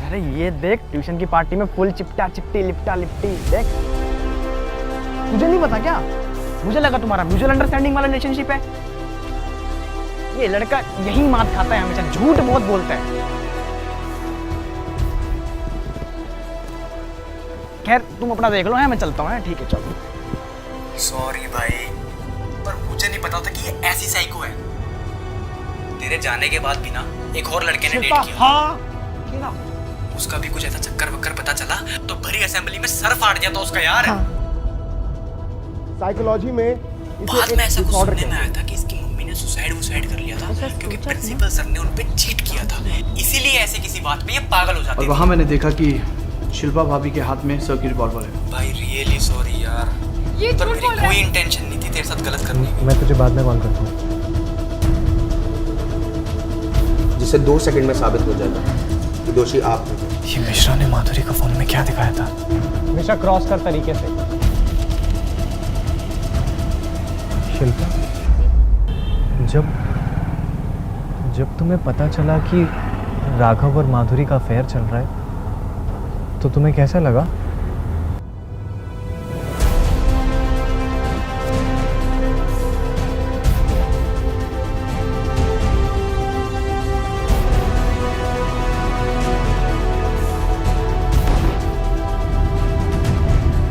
अरे ये देख, ट्यूशन की पार्टी में फुल चिपटा चिपटी लिपटा लिपटी देख। तुझे नहीं पता क्या? मुझे लगा तुम्हारा म्यूचुअल अंडरस्टैंडिंग वाला रिलेशनशिप है। ये लड़का यही मात खाता है हमेशा, झूठ बहुत बोलता है। खैर तुम अपना देख लो, है मैं चलता हूँ। ठीक है चलो। सॉरी भाई, पर मुझे नहीं पता था कि ये ऐसी साइको है। तेरे जाने के बाद भी ना एक और लड़के ने डेट किया। हाँ, उसका भी कुछ ऐसा चक्कर वक्कर पता चला तो भरी असेंबली में सर फाड़ दिया था उसका यार। साइकोलॉजी में बाद में ऐसा कुछ सुनने में आया था कि इसकी मम्मी ने सुसाइड कर लिया था, क्योंकि प्रिंसिपल सर ने उन पे चीट किया था, इसीलिए ऐसे किसी बात पे ये पागल हो जाते और वहाँ मैंने देखा कि शिल्पा भाभी के हाथ में सर की रिवॉल्वर है। भाई रियली सॉरी यार, ये पर मेरी कोई इंटेंशन नहीं थी तेरे साथ गलत करने की। मैं तुझे बाद में कॉल करता हूँ। जिसे 2 सेकंड में साबित हो जाएगा कि दोषी आप हैं। ये मिश्रा ने माधुरी को फोन में क्या दिखाया था? हमेशा क्रॉस कर तरीके से। शिल्पा, जब तुम्हें पता चला कि राघव और माधुरी का अफेयर चल रहा है तो तुम्हें कैसा लगा?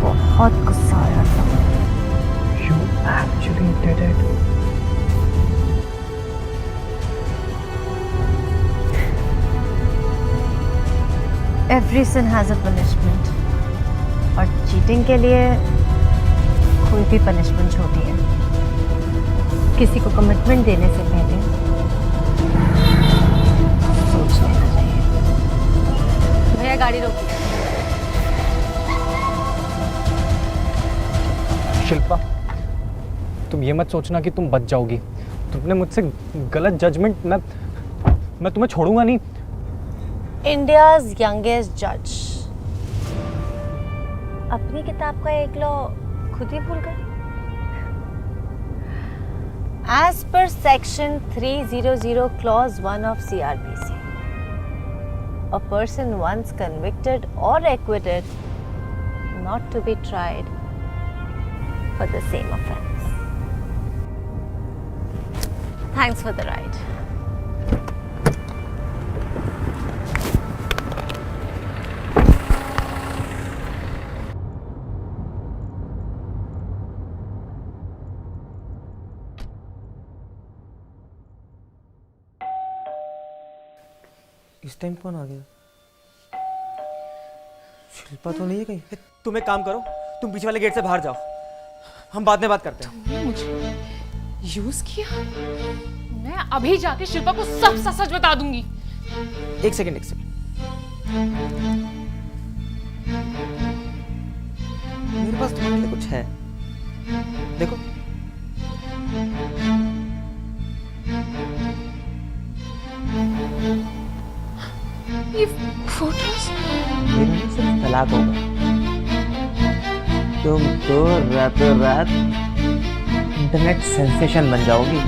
बहुत गुस्सा आया था। You actually did it. Every sin has a punishment, और चीटिंग के लिए कोई भी पनिशमेंट छोटी है। किसी को कमिटमेंट देने से पहले सोच लेना चाहिए। भैया गाड़ी रोकिए। शिल्पा, तुम ये मत सोचना कि तुम बच जाओगी। तुमने मुझसे गलत जजमेंट, मैं तुम्हें छोड़ूंगा नहीं। India's youngest judge, अपनी किताब का एक लॉ खुद ही भूल गए? As per section 300 clause 1 of CRPC, a person once convicted or acquitted not to be tried for the same offense. Thanks for the ride. इस टाइम कौन आ गया? शिल्पा तो नहीं है कहीं? तुम एक काम करो, तुम पीछे वाले गेट से बाहर जाओ, हम बाद में बात करते हैं। तुमने मुझे यूज किया? मैं अभी जाके शिल्पा को सब सच बता दूंगी। एक सेकंड। मेरे पास तुम्हारे लिए कुछ है, देखो। ये फोटोज तलाक होगा, तुम तो रातों रात इंटरनेट सेंसेशन बन जाओगी।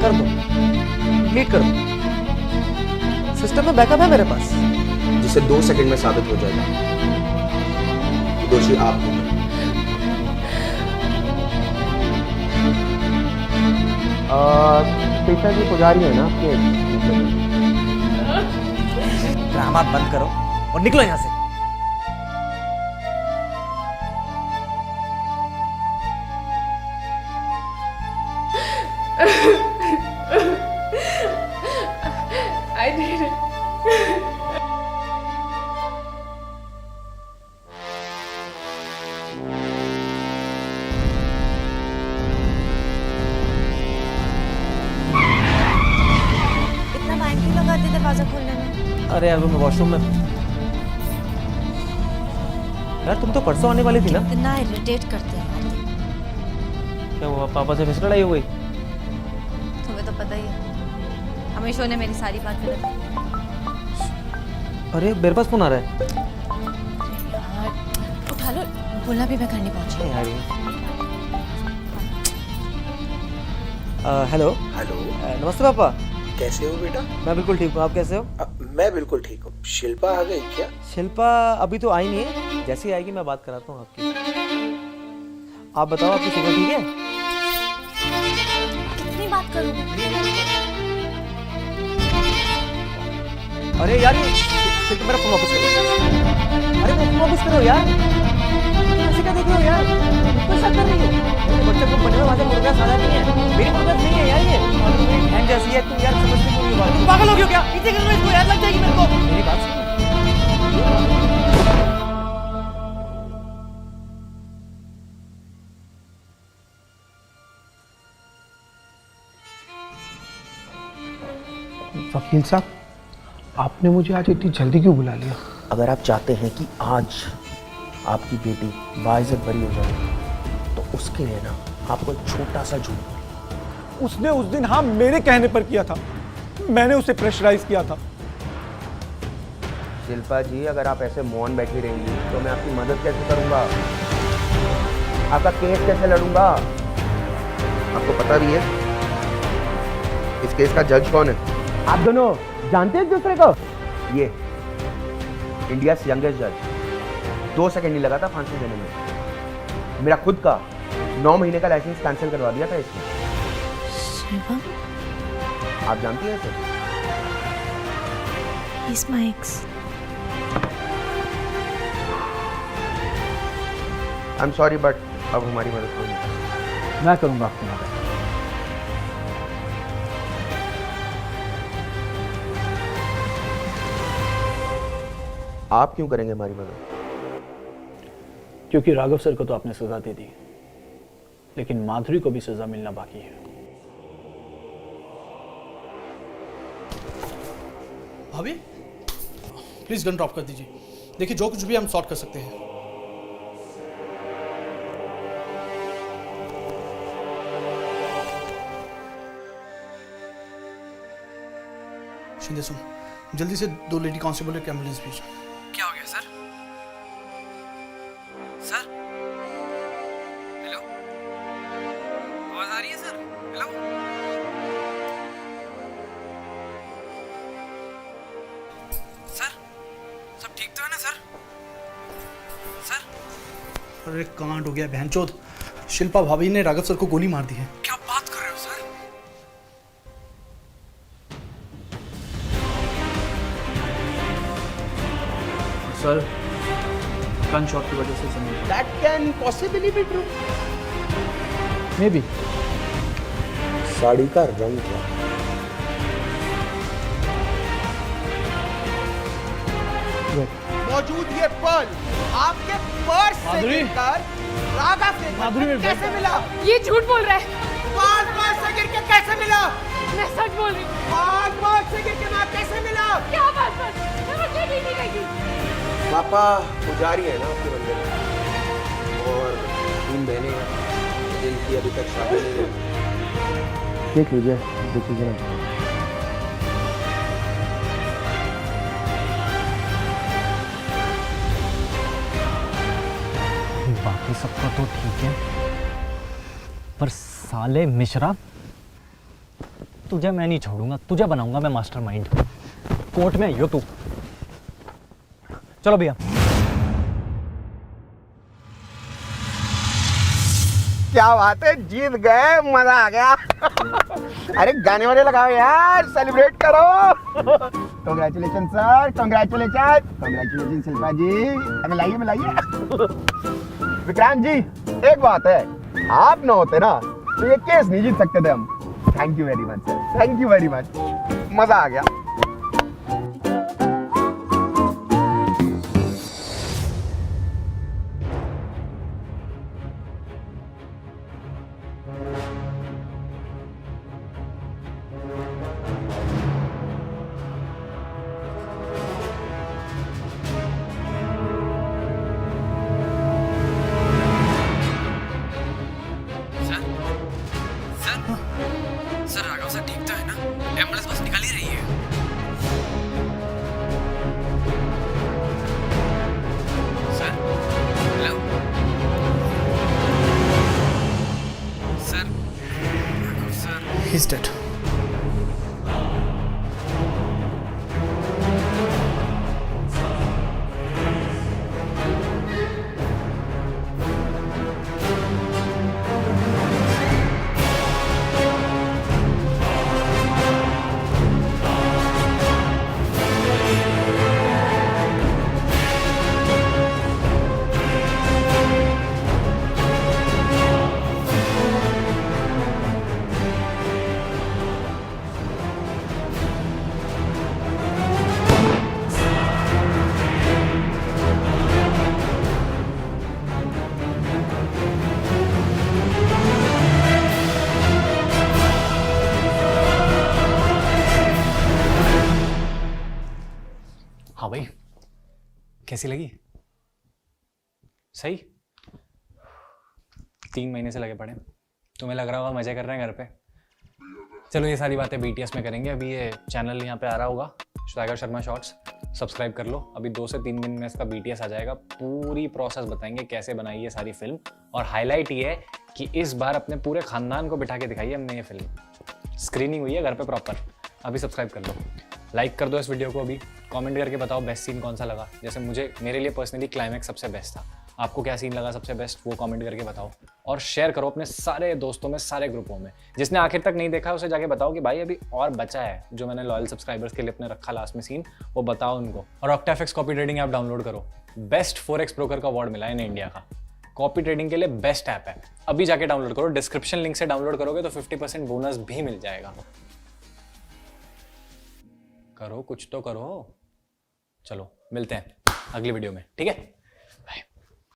कर दो, डिलीट कर दो, सिस्टम में बैकअप है मेरे पास, जिसे 2 सेकंड में साबित हो जाएगा कि दोषी आप हैं। पिताजी पुजारी है ना आपके? ड्रामा बंद करो और निकलो यहाँ से। I did it. इतना टाइम क्यों लगाते दरवाजा खोलने में? अरे यार वो मैं वॉशरूम में। यार तुम तो परसों आने वाली थी ना? कितना इरिटेट करते हैं यार। क्या हुआ, पापा से फिर लड़ाई हो गई? तुम्हें तो पता ही है, हमेशा ने मेरी सारी बात गलत की। अरे मेरे पास फोन आ रहा है। यार उठा लो, बोलना भी मैं घर नहीं पहुंची। यार हेलो। नमस्ते पापा। कैसे हो बेटा? मैं बिल्कुल ठीक हूँ, आप कैसे हो? मैं बिल्कुल ठीक हूँ। शिल्पा आ गई क्या? शिल्पा अभी तो आई नहीं है, जैसे ही आएगी मैं बात कराता हूँ आपकी। आप बताओ, आपकी शुगर ठीक है? कितनी बात करूं? अरे यार ये मेरा फोन वापस करो। अरे फोन वापस करो यार, ऐसे क्या देख रहे हो यार? कोई शक कर रही हो? बच्चा को बनने में वहाँ से मुर्गा सादा नहीं है, मेरी मुर्गा नहीं है यार ये। और तुम मेरी बहन जैसी है, तुम यार समझते क्यों नहीं बात? तुम पागल हो गए हो क्या? इतने दिन में इसको याद लग जाएगी मेरे को। मेरी बात सुनो। वकील साहब, आपने मुझे आज इतनी जल्दी क्यों बुला लिया? अगर आप चाहते हैं कि आज आपकी बेटी बाइज्जत बरी हो जाए, तो उसके लिए ना आपको एक छोटा सा झूठ। उसने उस दिन हाँ मेरे कहने पर किया था, मैंने उसे प्रेशराइज किया था। शिल्पा जी, अगर आप ऐसे मौन बैठी रहेंगी तो मैं आपकी मदद कैसे करूंगा? आपका केस कैसे लड़ूंगा? आपको पता भी है इस केस का जज कौन है? आप दोनों जानते हैं एक दूसरे को? ये इंडिया यंगेस्ट जज। 2 सेकंड नहीं लगा था फांसी देने में। मेरा खुद का 9 महीने का लाइसेंस कैंसिल करवा दिया था इसने। आप जानती हैं इसे? He's my ex. I am sorry but अब हमारी मदद कोई नहीं। मैं करूंगा आपकी मदद। आप क्यों करेंगे हमारी मदद? क्योंकि राघव सर को तो आपने सजा दे दी, लेकिन माधुरी को भी सजा मिलना बाकी है। भाभी प्लीज गन ड्रॉप कर दीजिए। देखिए जो कुछ भी हम सॉर्ट कर सकते हैं। शिंदे सुन, जल्दी से 2 लेडी कांस्टेबल एक एम्बुलेंस भेजो। क्या हो गया सर? सर हेलो, आवाज आ रही है सर? हेलो सर, सब ठीक तो है ना सर? सर अरे कांड हो गया बहनचोद, शिल्पा भाभी ने राघव सर को गोली मार दी है। क्या बात कर रहे हो सर? सर गन शॉट की वजह से समझ That can possibly be true. May be. Sari का रंग क्या? मौजूद ये पल आपके पर्स से माधुरी। गिरकर राघव के माधुरी में कैसे मिला? ये झूठ बोल रहा है। पास से गिर के कैसे मिला? मैं सच बोल रही हूँ। पास से गिर के वहां कैसे मिला? क्या बात कर? मैं मुझे नहीं मिलेगी। पापा पुजारी है ना आपके मंदिर में, और 3 बहनें हैं जिनकी अभी तक शादी नहीं है। देख लीजिए, देख लीजिए ना। बाकी सबका तो ठीक है, पर साले मिश्रा, तुझे मैं नहीं छोड़ूंगा, तुझे बनाऊंगा मैं मास्टरमाइंड। कोर्ट में आइयो तू। चलो भैया। क्या बात है, जीत गए, मजा आ गया। अरे गाने वाने लगाओ यार, सेलिब्रेट करो। Congratulation sir, congratulation, congratulation Shilpa ji. मिलाइए मिलाइए। विक्रांत जी, एक बात है, आप ना होते ना तो ये केस नहीं जीत सकते थे हम। Thank you very much sir, thank you very much, मजा आ गया। सर राघव सर ठीक तो है ना? एम्बुलेंस बस निकल ही रही है। Sir hello sir, Raghav sir he is dead. हाँ भाई, कैसी लगी? सही? 3 महीने से लगे पड़े, तुम्हें लग रहा होगा मजे कर रहे हैं घर पे। चलो ये सारी बातें BTS में करेंगे। अभी ये चैनल यहाँ पे आ रहा होगा, स्वैगर शर्मा शॉर्ट्स, सब्सक्राइब कर लो। अभी 2 से 3 दिन में इसका BTS आ जाएगा। पूरी प्रोसेस बताएंगे कैसे बनाई है सारी फिल्म, और हाईलाइट ये है कि इस बार अपने पूरे खानदान को बिठा के दिखाई है हमने ये फिल्म। स्क्रीनिंग हुई है घर पे प्रॉपर। अभी सब्सक्राइब कर लो, लाइक कर दो इस वीडियो को। अभी कमेंट करके बताओ बेस्ट सीन कौन सा लगा। जैसे मेरे लिए पर्सनली क्लाइमैक्स सबसे बेस्ट था। आपको क्या सीन लगा सबसे बेस्ट, वो कमेंट करके बताओ। और शेयर करो अपने सारे दोस्तों में, सारे ग्रुपों में। जिसने आखिर तक नहीं देखा उसे जाके बताओ कि भाई अभी और बचा है, जो मैंने लॉयल सब्सक्राइबर्स के लिए अपने रखा लास्ट में सीन, वो बताओ उनको। और ऑक्टाफिक्स कॉपी ट्रेडिंग ऐप डाउनलोड करो। बेस्ट फोरेक्स ब्रोकर का अवार्ड मिला है इन्हें इंडिया का। कॉपी ट्रेडिंग के लिए बेस्ट ऐप है, अभी जाके डाउनलोड करो। डिस्क्रिप्शन लिंक से डाउनलोड करोगे तो 50% बोनस भी मिल जाएगा। करो कुछ तो करो। चलो मिलते हैं अगली वीडियो में, ठीक है?